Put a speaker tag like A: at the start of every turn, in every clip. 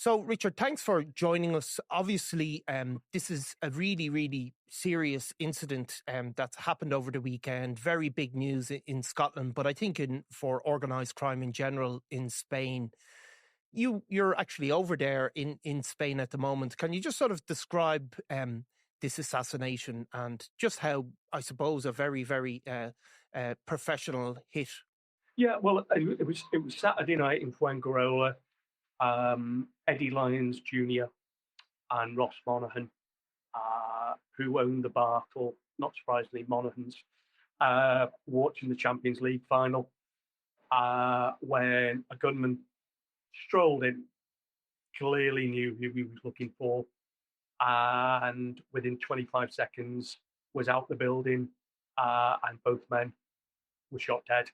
A: So, Richard, thanks for joining us. Obviously, this is a really, really serious incident that's happened over the weekend. Very big news in Scotland, but I think for organised crime in general in Spain. You're actually over there in Spain at the moment. Can you just sort of describe this assassination and just how, I suppose, a very, very professional hit?
B: Yeah, well, it was Saturday night in Fuengirola. Eddie Lyons Jr. and Ross Monaghan, who owned the bar, or not surprisingly, Monaghan's, watching the Champions League final when a gunman strolled in, clearly knew who he was looking for, and within 25 seconds was out the building, and both men were shot dead.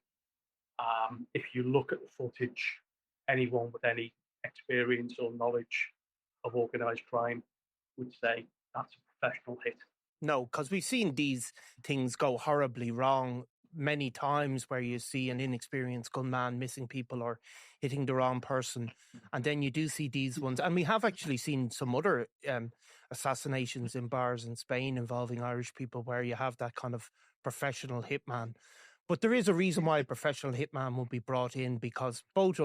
B: If you look at the footage, anyone with any experience or knowledge of organised crime would say that's a professional hit.
A: No, because we've seen these things go horribly wrong many times where you see an inexperienced gunman missing people or hitting the wrong person. And then you do see these ones. And we have actually seen some other assassinations in bars in Spain involving Irish people where you have that kind of professional hitman. But there is a reason why a professional hitman will be brought in, because both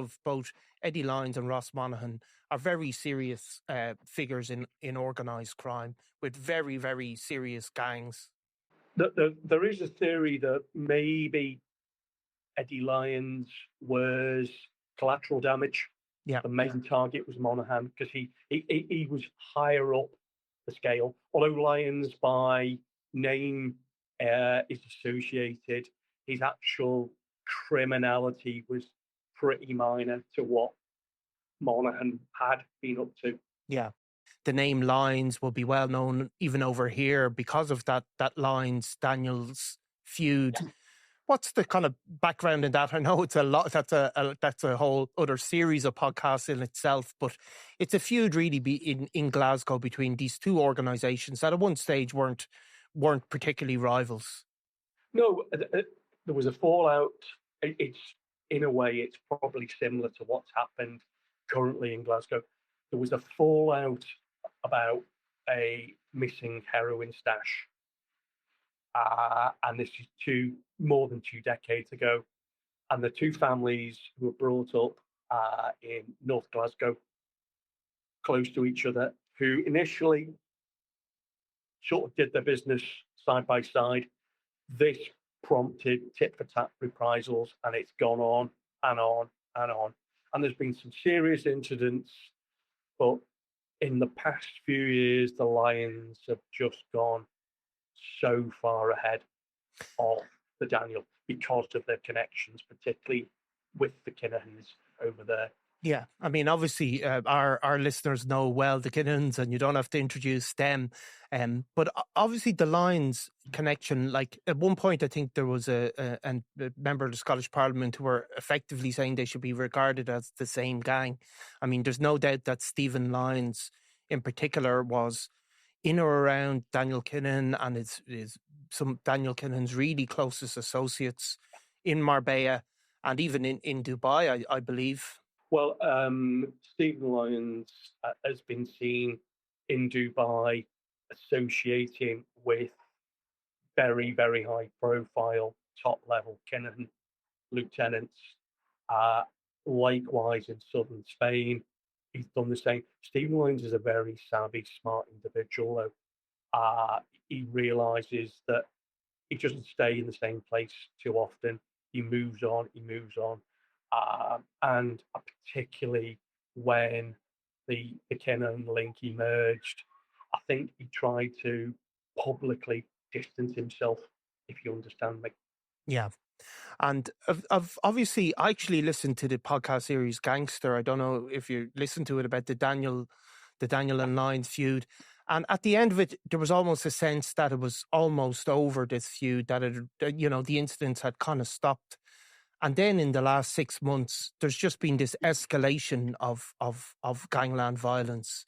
A: Eddie Lyons and Ross Monaghan are very serious figures in organised crime with very, very serious gangs.
B: There is a theory that maybe Eddie Lyons was collateral damage.
A: Yeah.
B: The main target was Monaghan because he was higher up the scale. Although Lyons by name is associated, his actual criminality was pretty minor to what Monaghan had been up to.
A: Yeah. The name Lyons will be well known even over here because of that Lyons-Daniel's feud. Yeah. What's the kind of background in that? I know it's a lot. That's a whole other series of podcasts in itself. But it's a feud really in Glasgow between these two organisations that at one stage weren't particularly rivals.
B: No, there was a fallout. It's in a way, it's probably similar to what's happened currently in Glasgow. There was a fallout about a missing heroin stash. And this is more than 2 decades ago. And the two families who were brought up in North Glasgow, close to each other, who initially sort of did their business side by side. This prompted tit-for-tat reprisals, and it's gone on and on and on. And there's been some serious incidents, but in the past few years, the Lions have just gone so far ahead of the Daniel because of their connections, particularly with the Kinahans over there.
A: Yeah, I mean, obviously, our listeners know well the Kinahans, and you don't have to introduce them. But obviously, the Lyons connection, like at one point, I think there was a member of the Scottish Parliament who were effectively saying they should be regarded as the same gang. I mean, there's no doubt that Stephen Lyons, in particular, was in or around Daniel Kinahan and is some Daniel Kinahan's really closest associates in Marbella and even in Dubai, I believe.
B: Well, Stephen Lyons has been seen in Dubai associating with very, very high profile, top level Kinahan lieutenants. Likewise, in southern Spain, he's done the same. Stephen Lyons is a very savvy, smart individual, though. He realizes that he doesn't stay in the same place too often. He moves on. And particularly when the Kinahan link emerged, I think he tried to publicly distance himself, if you understand me.
A: Yeah. And I've obviously, I actually listened to the podcast series Gangster. I don't know if you listened to it about the Daniel and Lyons feud. And at the end of it, there was almost a sense that it was almost over, this feud, that the incidents had kind of stopped. And then in the last 6 months, there's just been this escalation of gangland violence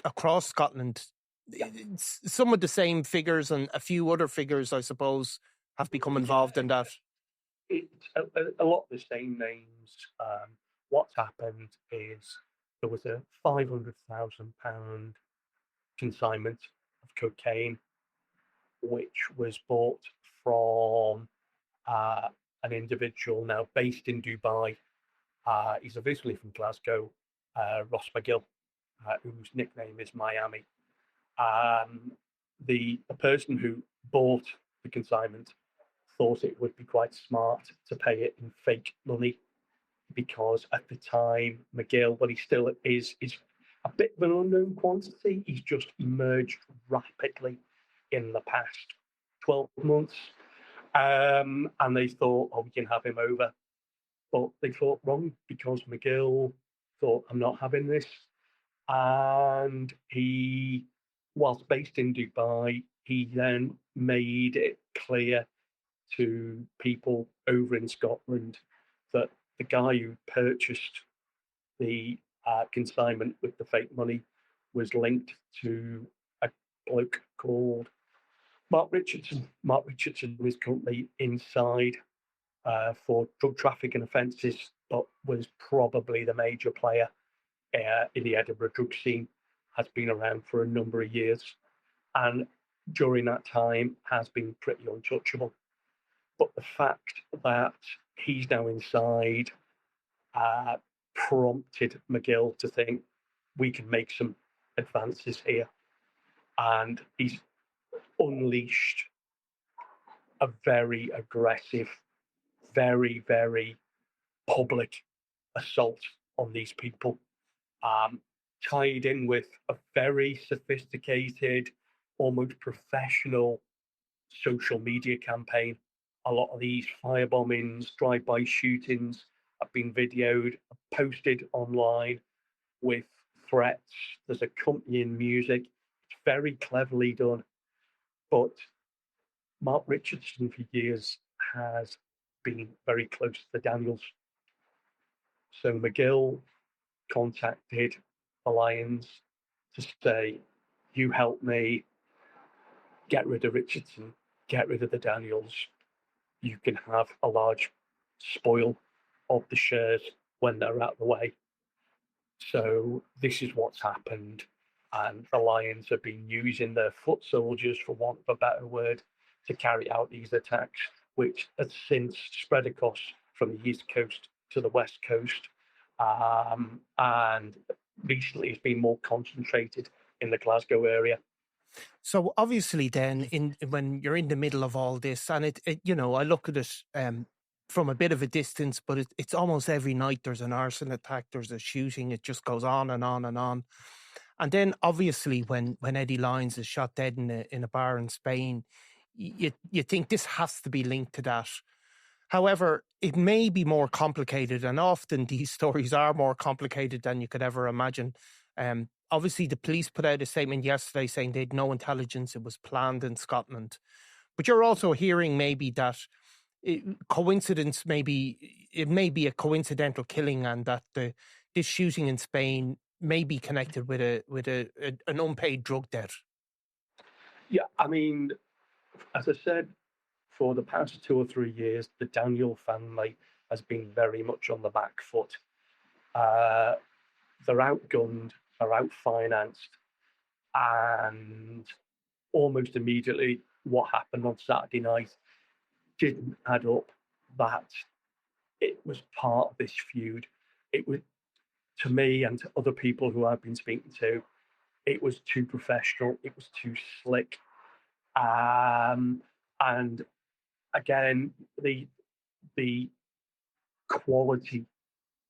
A: across Scotland.
B: Yeah.
A: Some of the same figures and a few other figures, I suppose, have become involved in that.
B: It's a lot of the same names. What's happened is there was a £500,000 consignment of cocaine, which was bought from uh, an individual now based in Dubai. He's originally from Glasgow, Ross McGill, whose nickname is Miami. The person who bought the consignment thought it would be quite smart to pay it in fake money because at the time McGill, well, he still is a bit of an unknown quantity. He's just emerged rapidly in the past 12 months. And they thought, oh, we can have him over. But they thought wrong because McGill thought, I'm not having this. And he, whilst based in Dubai, he then made it clear to people over in Scotland that the guy who purchased the consignment with the fake money was linked to a bloke called Mark Richardson. Mark Richardson was currently inside for drug trafficking offences, but was probably the major player in the Edinburgh drug scene, has been around for a number of years, and during that time has been pretty untouchable. But the fact that he's now inside prompted McGill to think we can make some advances here. And he's unleashed a very aggressive, very, very public assault on these people, tied in with a very sophisticated, almost professional social media campaign. A lot of these firebombings, drive-by shootings have been videoed, posted online with threats. There's accompanying music. It's very cleverly done. But Mark Richardson for years has been very close to the Daniels. So McGill contacted the Lyons to say, you help me get rid of Richardson, get rid of the Daniels. You can have a large spoil of the shares when they're out of the way. So this is what's happened. And the Lyons have been using their foot soldiers, for want of a better word, to carry out these attacks, which has since spread across from the East Coast to the West Coast. And recently it's been more concentrated in the Glasgow area.
A: So obviously, then, when you're in the middle of all this, and it I look at it from a bit of a distance, but it's almost every night there's an arson attack, there's a shooting, it just goes on and on and on. And then obviously, when Eddie Lyons is shot dead in a bar in Spain, you think this has to be linked to that. However, it may be more complicated, and often these stories are more complicated than you could ever imagine. Obviously, the police put out a statement yesterday saying they had no intelligence, it was planned in Scotland. But you're also hearing maybe that coincidence, it may be a coincidental killing, and that this shooting in Spain may be connected with an unpaid drug debt.
B: Yeah, I mean, as I said, for the past 2 or 3 years, the Daniel family has been very much on the back foot. They're outgunned, they're outfinanced, and almost immediately what happened on Saturday night didn't add up that it was part of this feud. It was, to me and to other people who I've been speaking to, it was too professional, it was too slick. And again, the quality,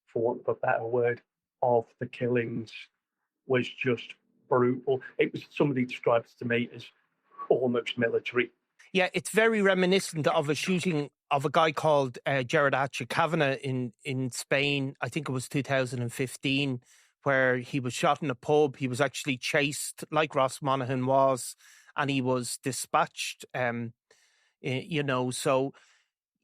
B: for want of a better word, of the killings was just brutal. It was, somebody described it to me as almost military.
A: Yeah, it's very reminiscent of a shooting of a guy called Gerard Kavanagh in Spain. I think it was 2015, where he was shot in a pub. He was actually chased like Ross Monaghan was, and he was dispatched. So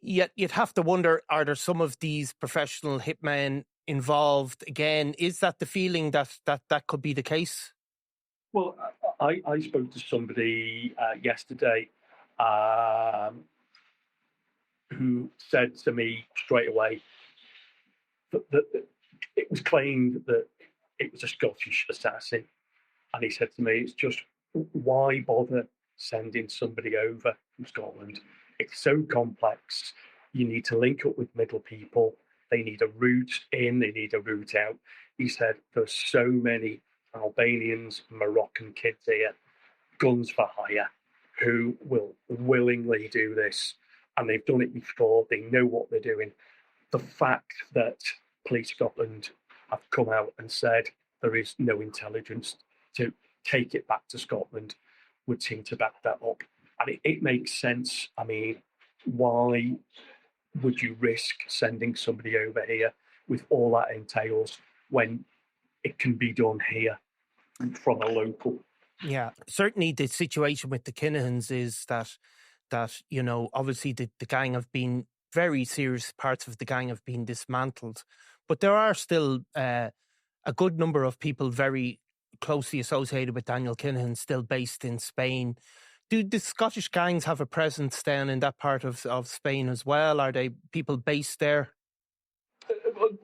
A: yet you'd have to wonder, are there some of these professional hitmen involved again? Is that the feeling that could be the case?
B: Well, I spoke to somebody yesterday who said to me straight away that it was claimed that it was a Scottish assassin. And he said to me, it's just, why bother sending somebody over from Scotland? It's so complex. You need to link up with middle people. They need a route in, they need a route out. He said, there's so many Albanians, Moroccan kids here, guns for hire, who will willingly do this. And they've done it before. They know what they're doing. The fact that Police Scotland have come out and said there is no intelligence to take it back to Scotland would seem to back that up. And it makes sense. I mean, why would you risk sending somebody over here with all that entails when it can be done here from a local?
A: Yeah, certainly the situation with the Kinahans is that obviously the gang have been, very serious parts of the gang have been dismantled, but there are still a good number of people very closely associated with Daniel Kinahan still based in Spain. Do the Scottish gangs have a presence down in that part of Spain as well? Are they people based there?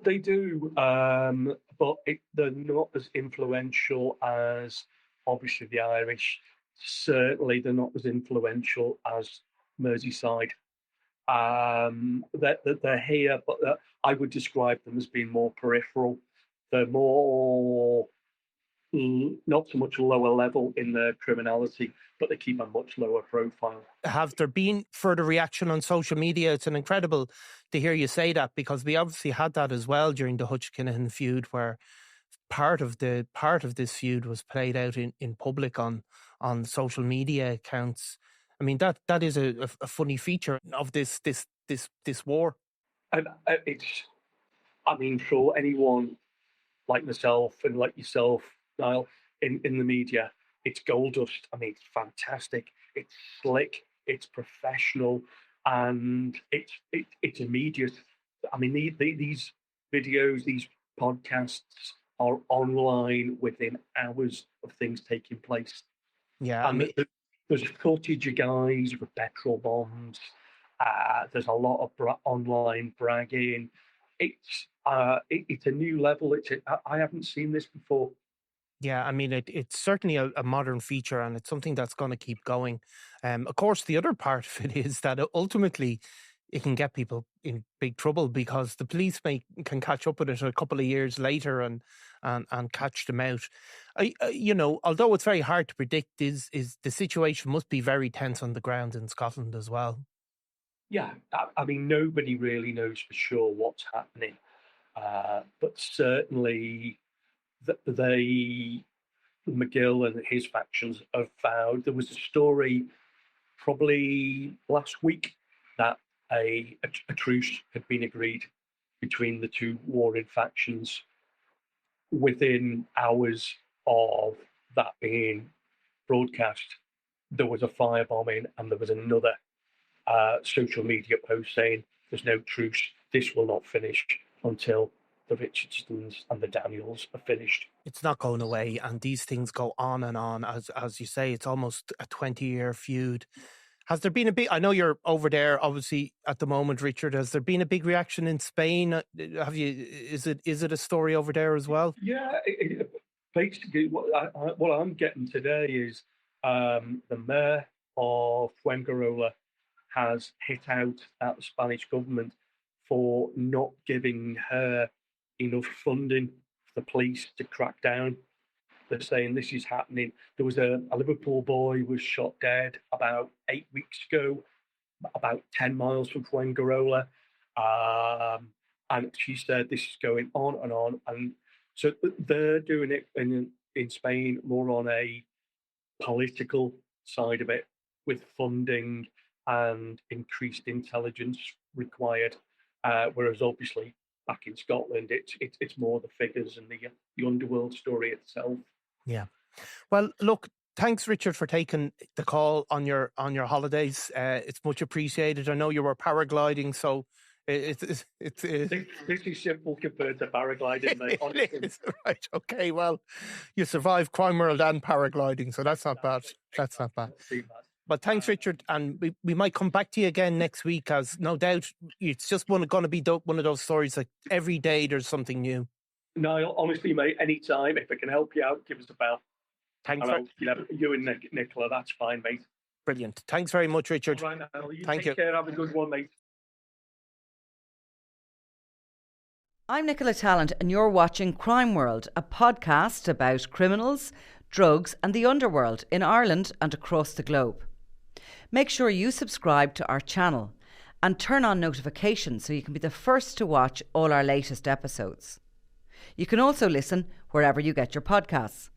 B: They do, but they're not as influential as obviously the Irish. Certainly, they're not as influential as Merseyside. They're here, but I would describe them as being more peripheral. They're more not so much lower level in their criminality, but they keep a much lower profile.
A: Have there been further reaction on social media? It's incredible to hear you say that, because we obviously had that as well during the Hutch Kinahan feud, where part of this feud was played out in public on social media accounts. I mean, that is a funny feature of this war.
B: And I mean, for anyone like myself and like yourself, Niall, in the media, it's gold dust. I mean, it's fantastic. It's slick. It's professional, and it's immediate. I mean, these videos, these podcasts are online within hours of things taking place.
A: Yeah,
B: and there's footage of guys with petrol bombs. There's a lot of online bragging. It's a new level. I haven't seen this before.
A: Yeah, I mean, it's certainly a modern feature, and it's something that's going to keep going. Of course, the other part of it is that ultimately it can get people in big trouble, because the police can catch up with it a couple of years later and catch them out. Although it's very hard to predict, is the situation must be very tense on the ground in Scotland as well.
B: Yeah, I mean, nobody really knows for sure what's happening, but certainly McGill and his factions have vowed. There was a story probably last week that a truce had been agreed between the two warring factions. Within hours of that being broadcast, there was a firebombing, and there was another social media post saying there's no truce. This will not finish until the Richardsons and the Daniels are finished.
A: It's not going away, and these things go on and on. As you say, it's almost a 20-year feud. Has there been a big? I know you're over there, obviously, at the moment, Richard. Has there been a big reaction in Spain? Have you? Is it a story over there as well?
B: Yeah, basically, what I'm getting today is the mayor of Fuengirola has hit out at the Spanish government for not giving her enough funding for the police to crack down. They're saying this is happening. There was a Liverpool boy was shot dead about 8 weeks ago, about 10 miles from Fuengirola. And she said this is going on and on. And so they're doing it in Spain more on a political side of it, with funding and increased intelligence required. Whereas obviously back in Scotland, it's more the figures and the underworld story itself.
A: Yeah. Well, look, thanks, Richard, for taking the call on your holidays. It's much appreciated. I know you were paragliding, so this
B: is simple compared to paragliding, mate. Honestly.
A: Right. Okay. Well, you survived Crime World and paragliding, so that's not bad. That's not bad. But thanks, Richard, and we might come back to you again next week, as no doubt it's just going to be one of those stories like every day there's something new.
B: Niall, honestly, mate, anytime, if I can help you out, give us a bell.
A: Thanks.
B: You and Nicola, that's fine, mate.
A: Brilliant. Thanks very much, Richard.
B: All right, Niall, you
A: Thank
B: take care. Have a good one, mate.
C: I'm Nicola Tallant, and you're watching Crime World, a podcast about criminals, drugs, and the underworld in Ireland and across the globe. Make sure you subscribe to our channel and turn on notifications so you can be the first to watch all our latest episodes. You can also listen wherever you get your podcasts.